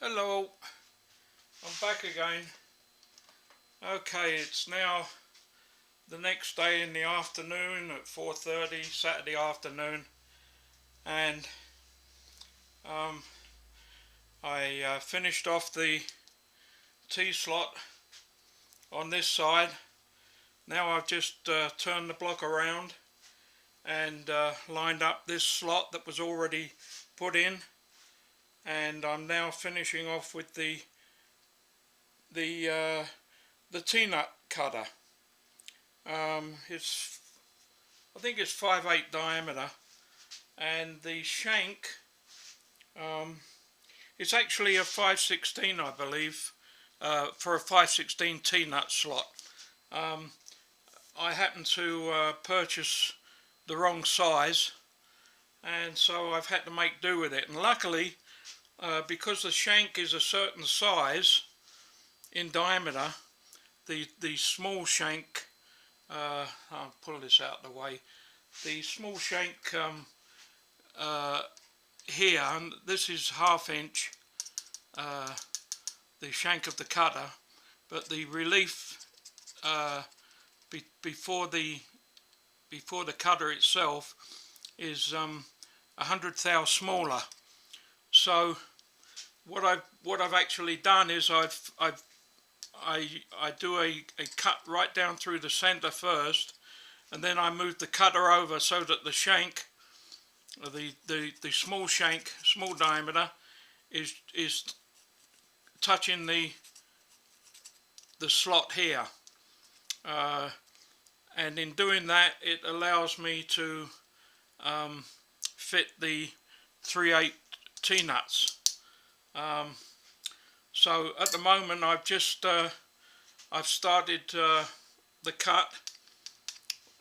Hello, I'm back again. Okay, it's now the next day in the afternoon at 4:30, Saturday afternoon, and I finished off the T-slot on this side. Now I've just turned the block around and lined up this slot that was already put in, and I'm now finishing off with the T-nut cutter. I think it's 5/8 diameter, and the shank, it's actually a 5/16, I believe, for a 5/16 T-nut slot. I happened to purchase the wrong size, and so I've had to make do with it. And luckily, because the shank is a certain size in diameter, the small shank, I'll pull this out of the way, the small shank here, and this is 1/2 inch, the shank of the cutter, but the relief before the cutter itself is 100 thou smaller. So what I've actually done is I do a cut right down through the center first, and then I move the cutter over so that the shank, the small shank, small diameter, is touching the slot here, and in doing that it allows me to fit the 3/8 T-nuts. So at the moment I've started the cut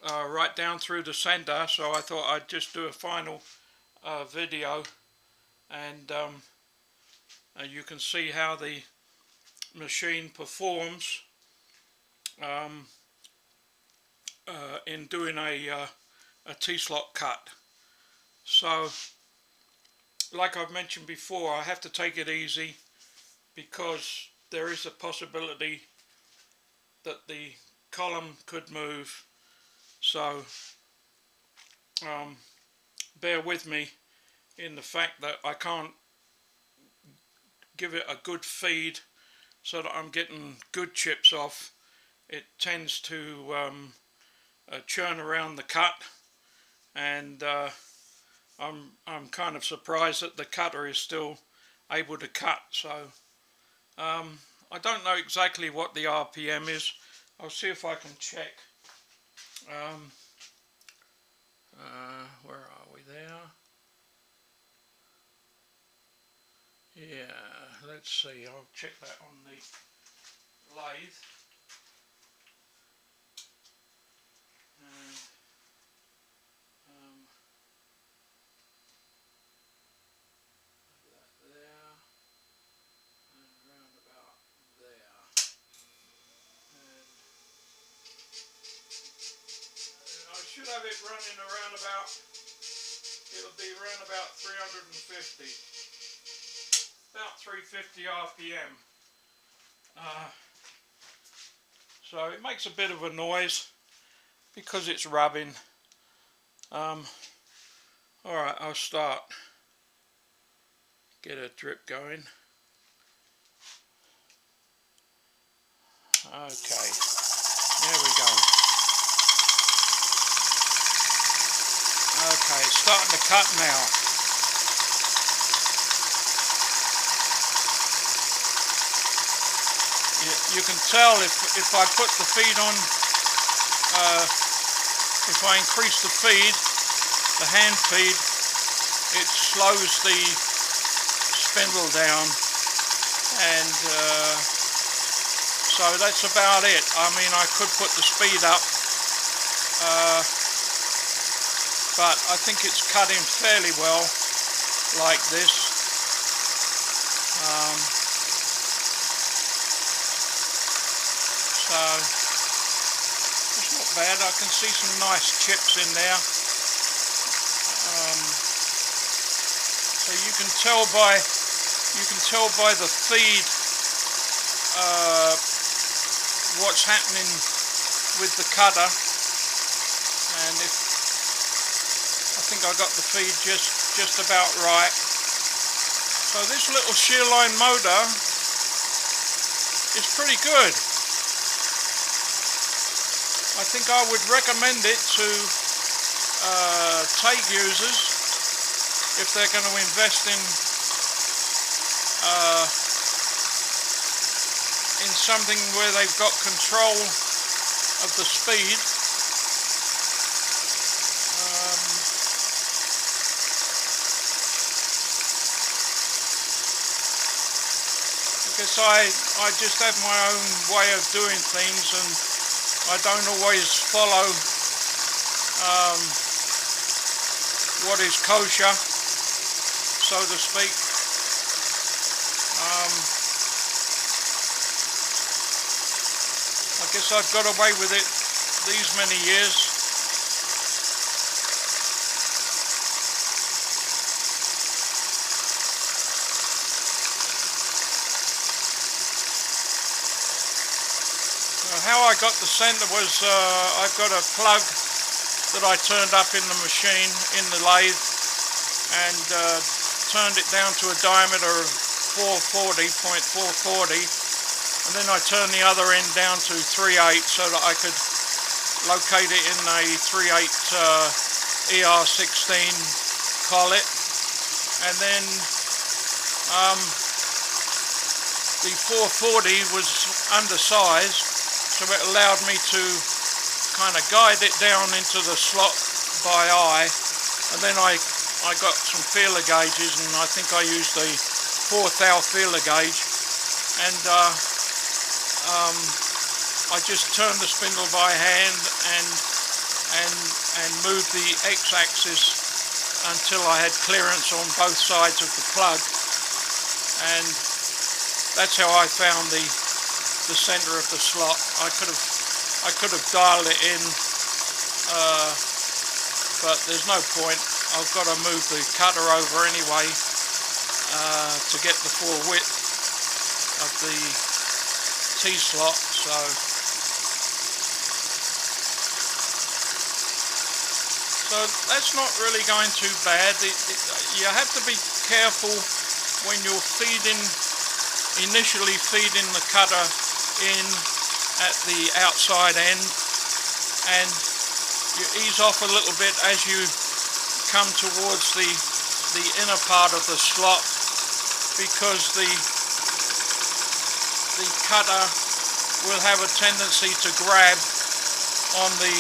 right down through the center, so I thought I'd just do a final video, and you can see how the machine performs in doing a T-slot cut. So like I've mentioned before, I have to take it easy, because there is a possibility that the column could move. So bear with me in the fact that I can't give it a good feed so that I'm getting good chips off. It tends to churn around the cut, and I'm kind of surprised that the cutter is still able to cut. So I don't know exactly what the RPM is. I'll see if I can check. Where are we there? Yeah, let's see. I'll check that on the lathe. And that there, and round about there. And I should have it running around about, it'll be around about 350, about 350 RPM. So it makes a bit of a noise because it's rubbing. Alright, I'll start. Get a drip going. Okay, there we go. Okay, it's starting to cut now. You can tell if I put the feed on, if I increase the feed, the hand feed, it slows the spindle down, and so that's about it. I mean, I could put the speed up, but I think it's cutting fairly well like this. So it's not bad. I can see some nice chips in there. So you can tell by you can tell by the feed what's happening with the cutter, and if I think I got the feed just about right. So this little shear line motor is pretty good. I think I would recommend it to TAG users if they're going to invest in something where they've got control of the speed. I guess I just have my own way of doing things, and I don't always follow what is kosher, so to speak. I guess I've got away with it these many years. How I got the center was I've got a plug that I turned up in the machine, in the lathe, and turned it down to a diameter of 0.440, and then I turned the other end down to 3/8 so that I could locate it in a 3/8 ER16 collet, and then the 440 was undersized, so it allowed me to kind of guide it down into the slot by eye, and then I got some feeler gauges, and I think I used a 4th thou feeler gauge, and I just turned the spindle by hand and moved the x-axis until I had clearance on both sides of the plug, and that's how I found the center of the slot. I could have dialed it in, but there's no point. I've got to move the cutter over anyway to get the full width of the T-slot. So that's not really going too bad. You have to be careful when you're initially feeding the cutter in at the outside end, and you ease off a little bit as you come towards the inner part of the slot, because the cutter will have a tendency to grab on the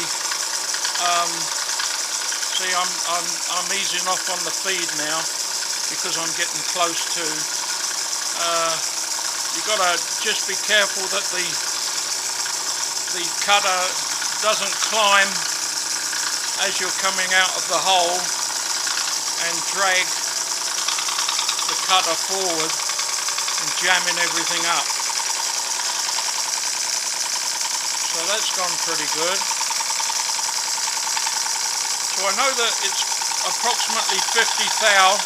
see, I'm easing off on the feed now because I'm getting close to you've got to just be careful that the cutter doesn't climb as you're coming out of the hole and drag the cutter forward and jamming everything up. So that's gone pretty good. So I know that it's approximately 50 thou.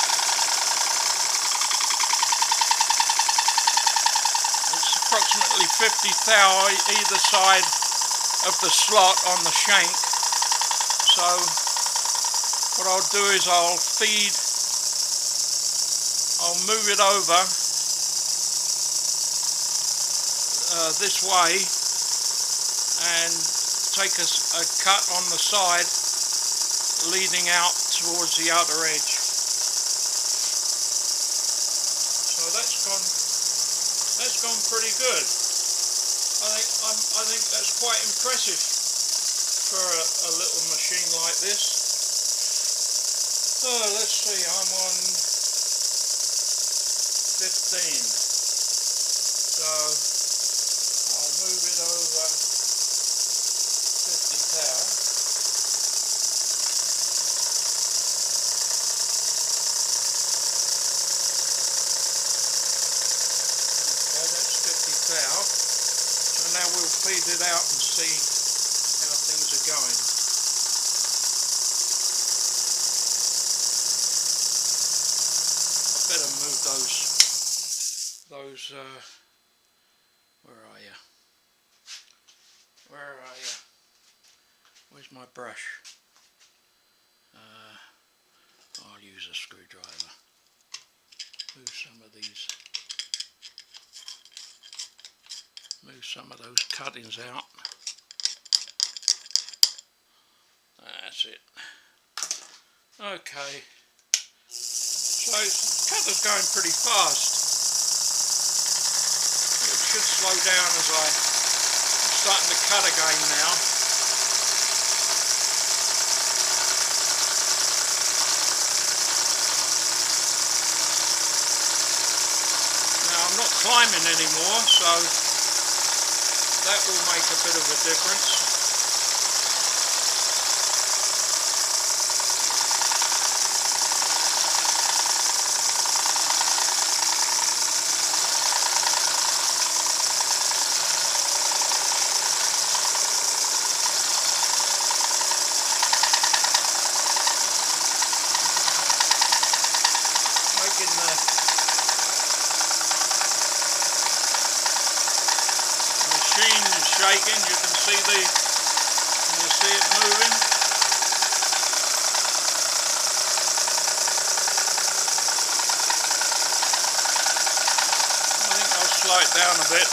Approximately 50 thou either side of the slot on the shank. So what I'll do is I'll move it over this way and take a cut on the side leading out towards the outer edge. So that's gone pretty good. I think that's quite impressive for a little machine like this. So let's see, I'm on 15. So I'll move it over 50 thou. So now we'll feed it out and see how things are going. I better move those those, where are you? Where are you? Where's my brush? I'll use a screwdriver. Move some of these. Move some of those cuttings out. That's it. Okay. So the cutter's going pretty fast. It should slow down as I'm starting to cut again now. Now I'm not climbing anymore, so that will make a bit of a difference. Shaking, you can see it moving. I think I'll slow it down a bit.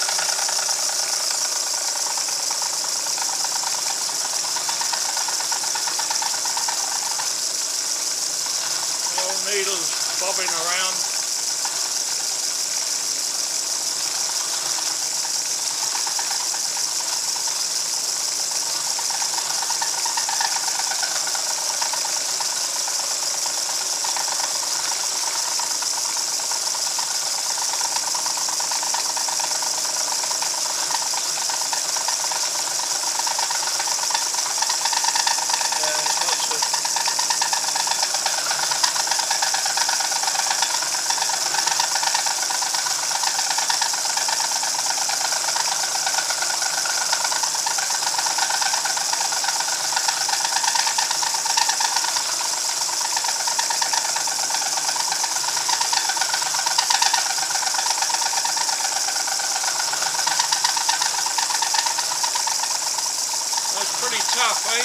The old needle's bobbing around. That's pretty tough, eh?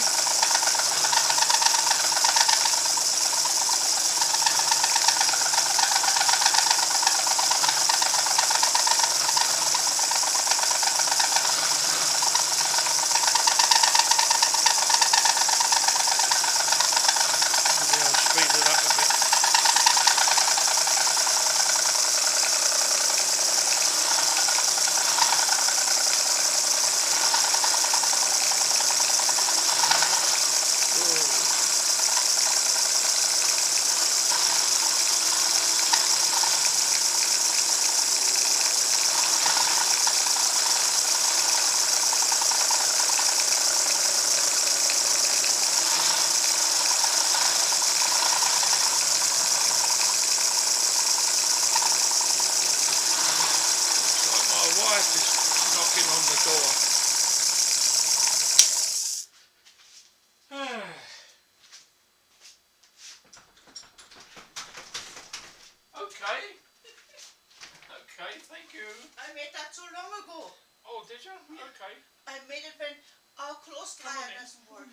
Maybe I'll speed it up a bit. Knocking on the door. Okay. Okay, thank you. I made that so long ago. Oh, did you? Okay. I made it when our clothes dryer doesn't work.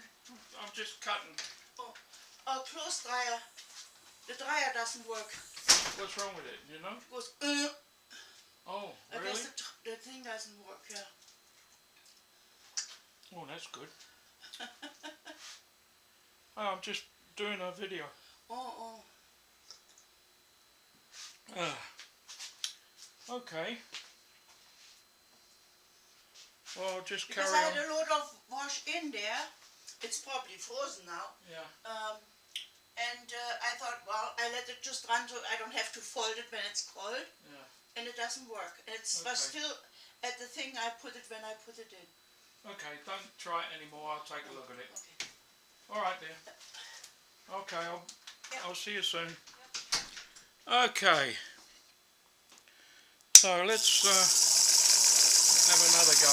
I'm just cutting. Oh, our clothes dryer, the dryer doesn't work. What's wrong with it, you know? It goes, Oh, I really? guess the thing doesn't work, yeah. Oh, that's good. Oh, I'm just doing a video. Oh. Okay. Well, just Because carry I on. had a lot of wash in there. It's probably frozen now. Yeah. And I thought, well, I let it just run so I don't have to fold it when it's cold. Yeah. And it doesn't work. It's Okay. was still at the thing I put it when I put it in. Okay, don't try it anymore. I'll take a look at it. Okay. All right, dear. Okay, I'll see you soon. Yep. Okay. So let's have another go.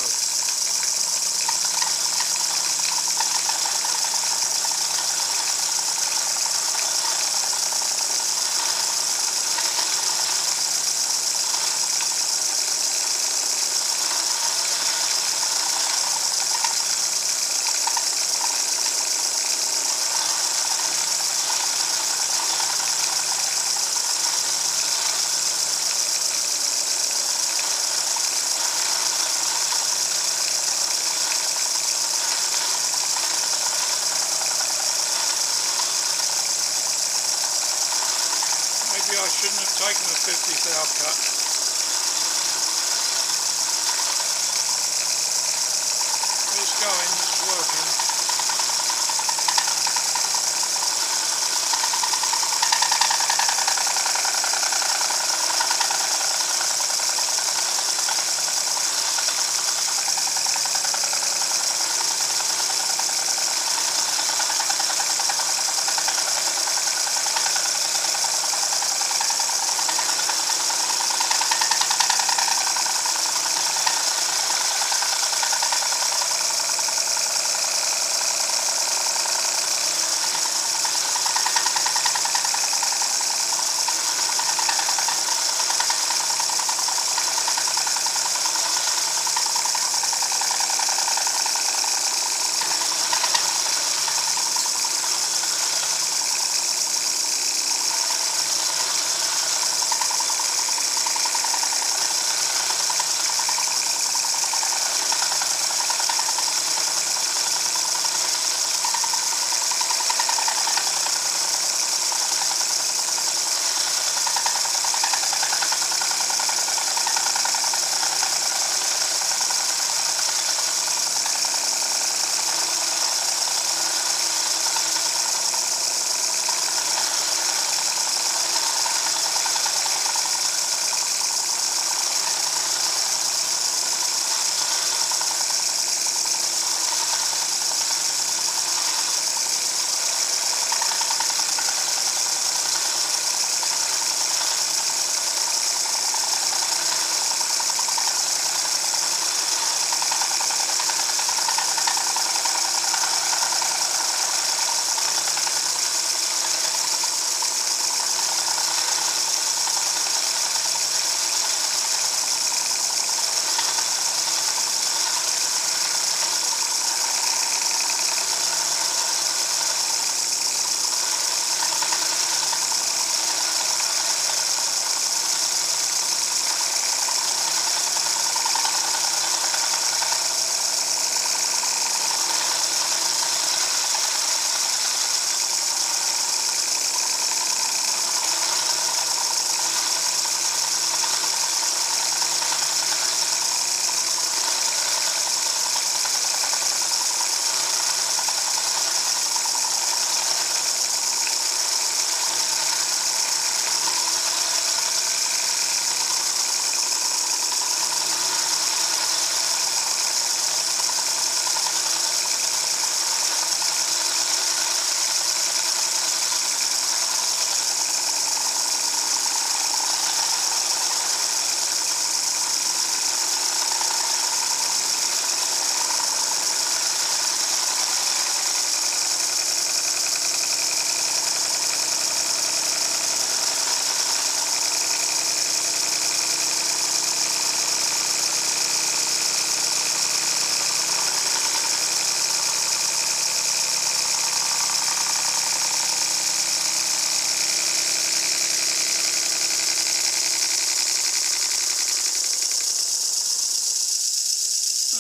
shouldn't have taken a 50 thou cut. It's going, it's working.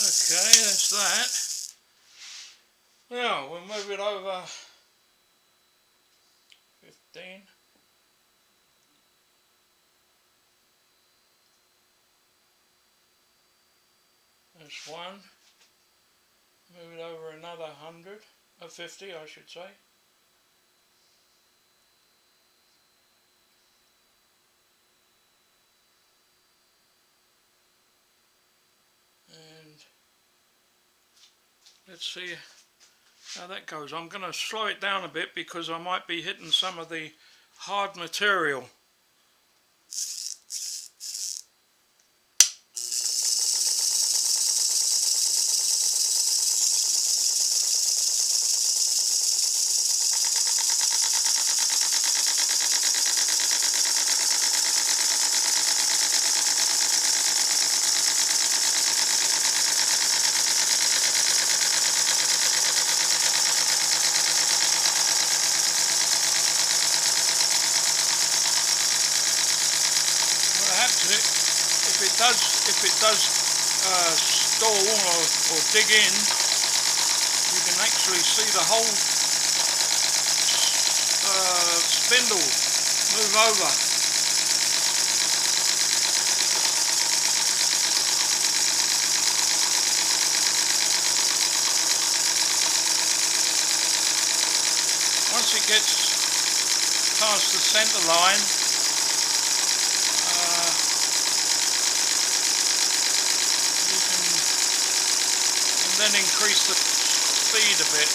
Okay, that's that. Now we'll move it over 15. That's one. Move it over another 100, 50 I should say. And let's see how that goes. I'm going to slow it down a bit because I might be hitting some of the hard material. If it does stall or dig in, you can actually see the whole spindle move over. gets past the centre line, you can then increase the speed a bit.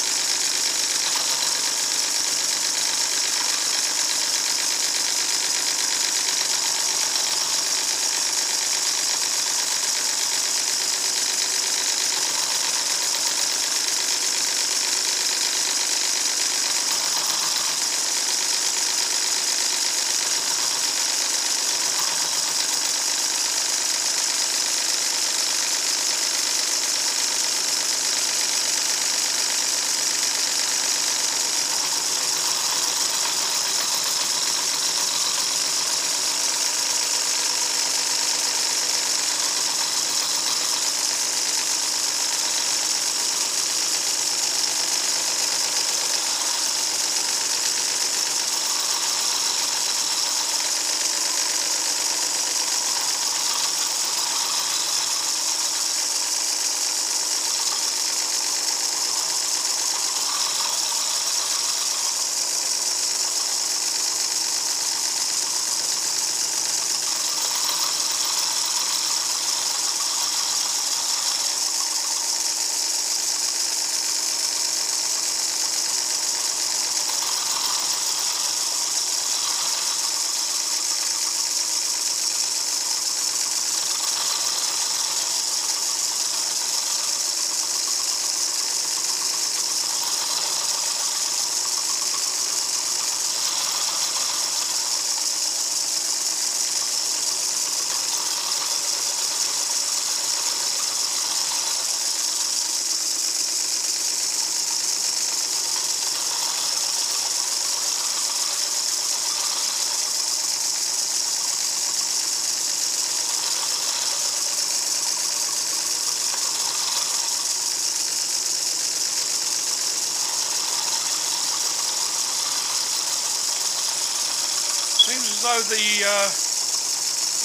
Seems as though the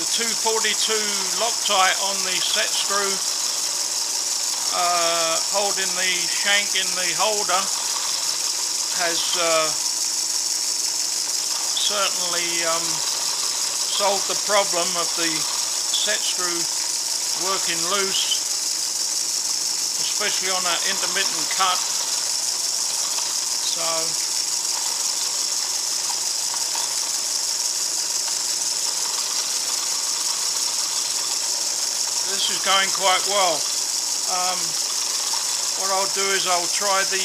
242 Loctite on the set screw holding the shank in the holder has certainly solved the problem of the set screw working loose, especially on that intermittent cut. So this is going quite well. What I'll do is I'll try the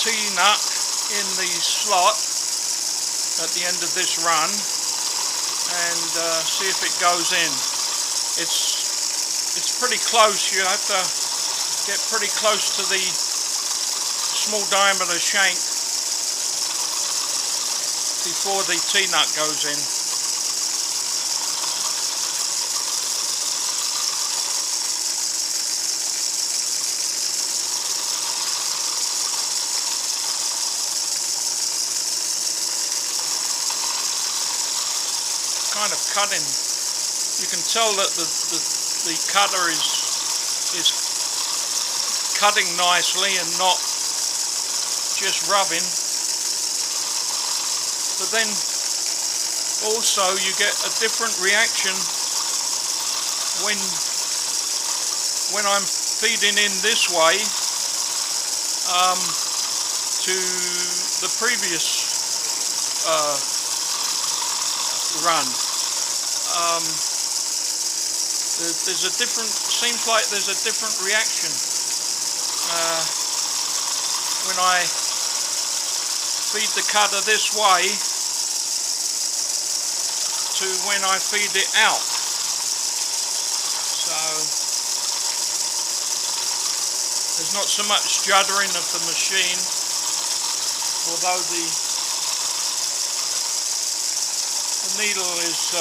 T-nut in the slot at the end of this run and see if it goes in. It's pretty close. You have to get pretty close to the small diameter shank before the T-nut goes in. Kind of cutting. You can tell that the cutter is cutting nicely and not just rubbing. But then also you get a different reaction when I'm feeding in this way to the previous run. There's a different, seems like there's a different reaction when I feed the cutter this way to when I feed it out. So there's not so much juddering of the machine, although the needle is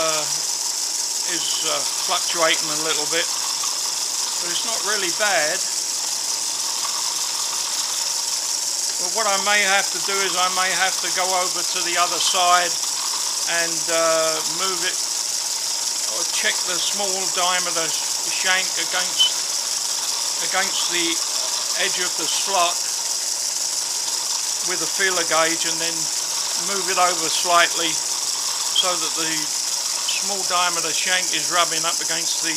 fluctuating a little bit, but it's not really bad. But what I may have to do is I may have to go over to the other side and move it, or check the small diameter shank against the edge of the slot with a feeler gauge and then move it over slightly so that the small diameter shank is rubbing up against the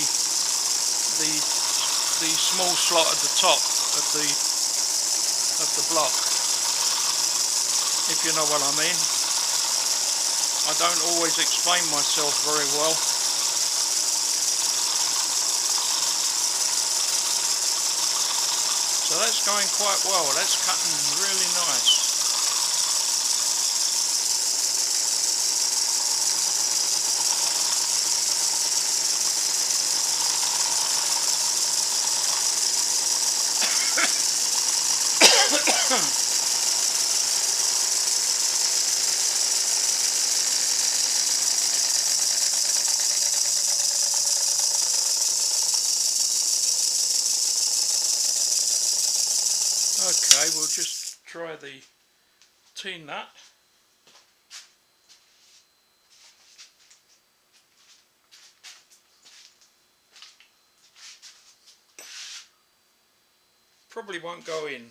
small slot at the top of the block, if you know what I mean. I don't always explain myself very well. So that's going quite well. That's cutting really nice. Okay, we'll just try the T-nut. Probably won't go in.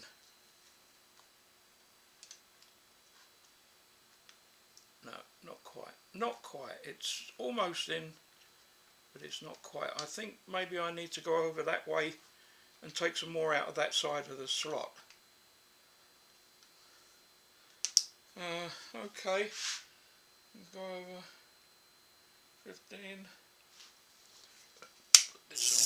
No, not quite. Not quite. It's almost in, but it's not quite. I think maybe I need to go over that way and take some more out of that side of the slot. Okay, go over 15. Put this on.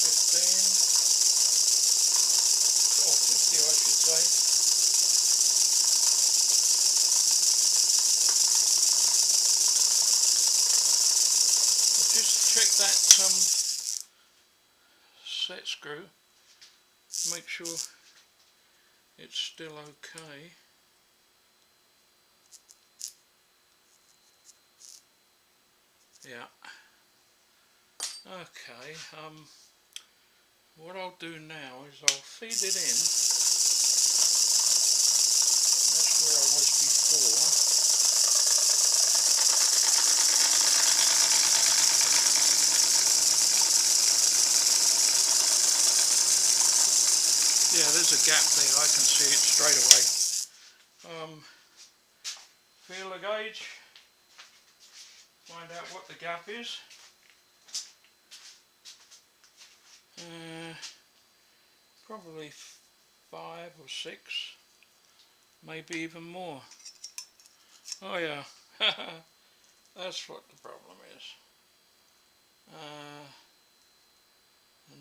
15, or 50 I should say. I'll just check that set screw, make sure it's still okay. Yeah. Okay. What I'll do now is I'll feed it in. That's where I was before. Yeah, there's a gap there. I can see it straight away. Feeler gauge. Find out what the gap is. Probably 5 or 6, maybe even more. Oh yeah, that's what the problem is.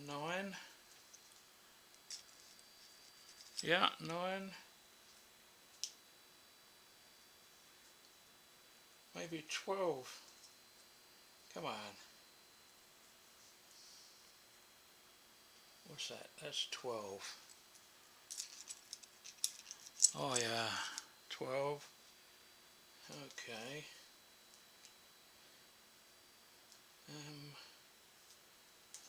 9. Yeah, 9. Maybe 12. Come on. What's that? That's 12. Oh yeah, 12. Okay.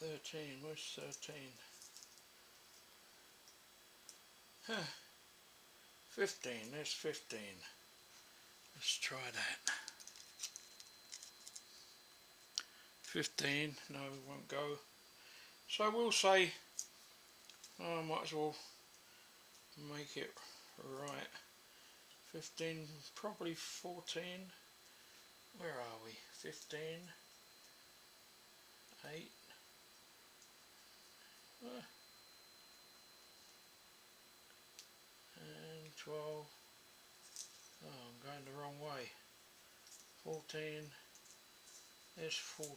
13. Where's 13? Huh. 15. There's 15. Let's try that. 15. No, it won't go. So we'll say, I might as well make it right. 15, probably 14. Where are we? 15, 8. And 12. Oh, I'm going the wrong way. 14. There's 14.